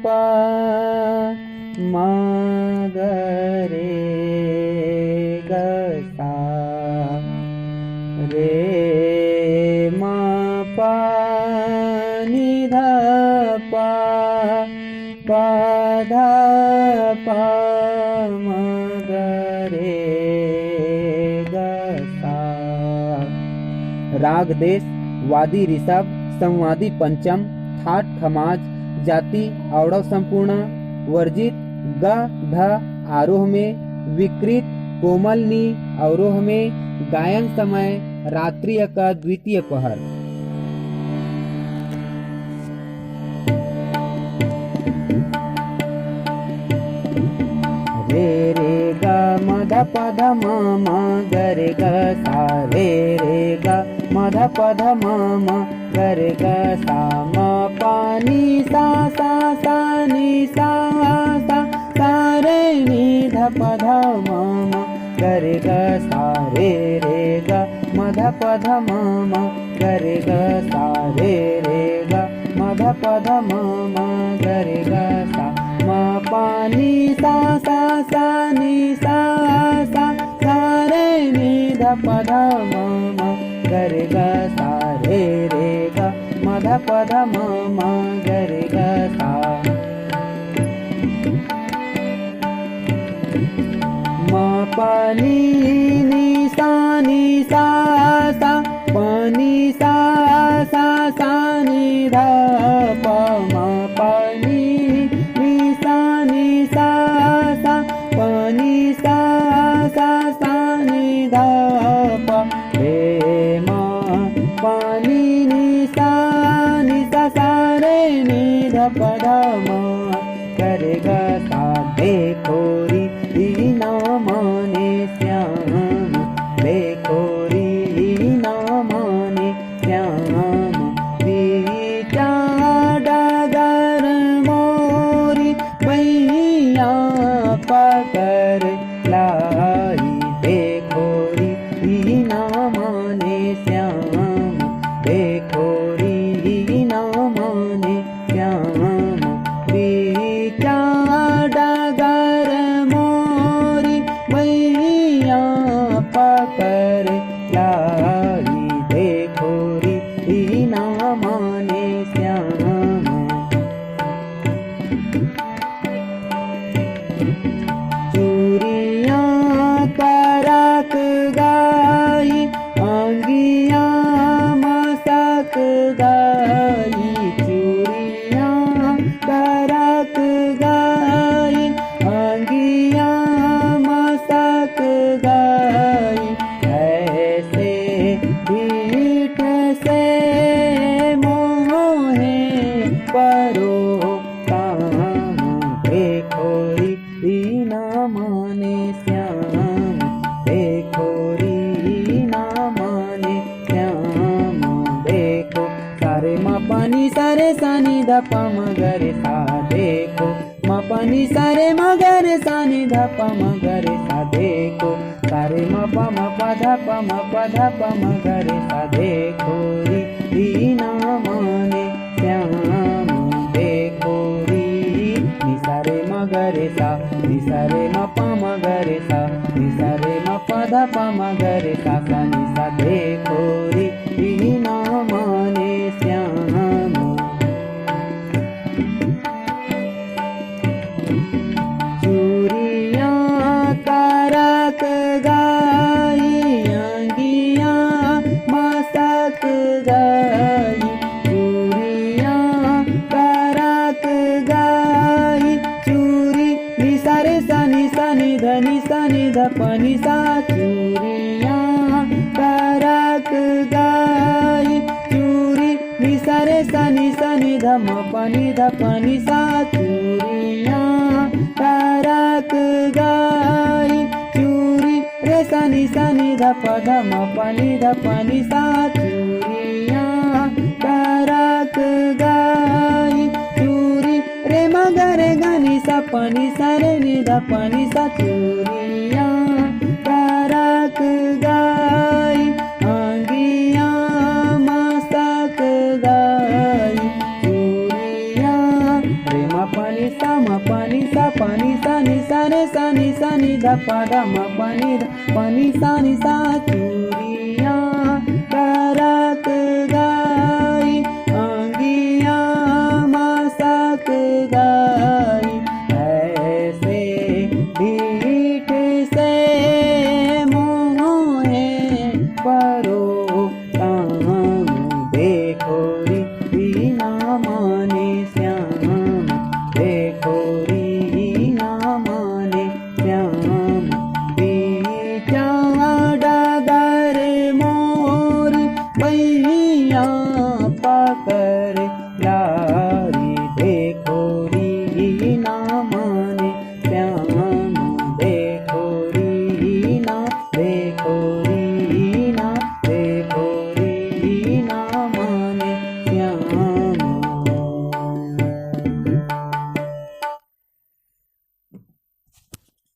पा म ग रे ग सा रे म पा नि ध पा पा ध पा म ग रे ग सा। राग देश वादी ऋषभ, संवादी पंचम, थाट खमाज, जाति औड़व संपूर्ण, वर्जित ग ध आरोह में, विकृत कोमल नी अवरोह में, गायन समय रात्रि का द्वितीय पहर। रे रे ग म ध प ध म म ग रे ग सा रे रे ग म ध प ध म म ग रे ग सा म प नि सा सा सा नि सा सा सा रे नि ध प ध म म ग रे ग सा रे रे ग म ध प ध म म ग रे ग सा रे रे ग म ध प ध म म ग रे ग सा म प नि सा सा सा नि सा सा सा रे नि ध प ध म म ग रे ग सा रे रे ग म ध प ध म म ग रे ग सा। म प नि सा सा प नि सा सा नि ध प म प नि सा सा प नि सा सा नि ध प रे म प नि सा सा रे नि ध प ध म ग रे ग सा। देखो री ना माने श्याम, देखो री ना माने श्याम, बीचा डगर मोरी बैया पकड़ लाई। देखो री ना माने श्याम, देखो री ना माने श्याम, बीचा डगर मोरी बैया पकड़ लाई। देखो री ना माने श्याम। चूरिया करक गाई, अंगिया मसक गाई, चूरिया करक गाई, अंगिया मसक गाई। ऐसे पीठ से मोहे परो काम, देखो री ना माने श्याम, देखो री ना माने श्याम। देखो सारे म प नि सा रे सा नि ध प म ग रे सा, देखो म प नि सा रे म ग रे सा नि ध प म ग रे सा। देखो सारे म प म प ध प म प ध प म ग रे सा। देखो री ना माने श्याम, देखो री नि सा रे म ग रे सा, नि सा रे म प म ग रे सा, नि सा रे म प ध प म ग रे सा सा नि सा। देखो री ना माने श्याम। चूरिया करक गाई, अंगिया मसक गाई, चूरिया करक गाई, चूरी नि सा रे सा नि सा नि ध नि सा नि ध प नि सा। चूरिया करक गाई, चूरी नि सा रे सा नि सा नि ध म प नि ध प नि सा। चूरिया करक गाई, चूरी रे सा नि ध प ध म प नि ध प नि सा। चूरिया करक गाई, चूरी रे म ग रे ग नि सा प नि सा रे नि ध प नि सा। चूरिया करक गाई, अंगिया मसक गाई, चूरिया रे मा पानी सा पानी सा नि सा रे सा नि धा पा धा मा पानी धा पानी सा नि सा चूड़िया करत गाई आंगिया मस्तक गाई।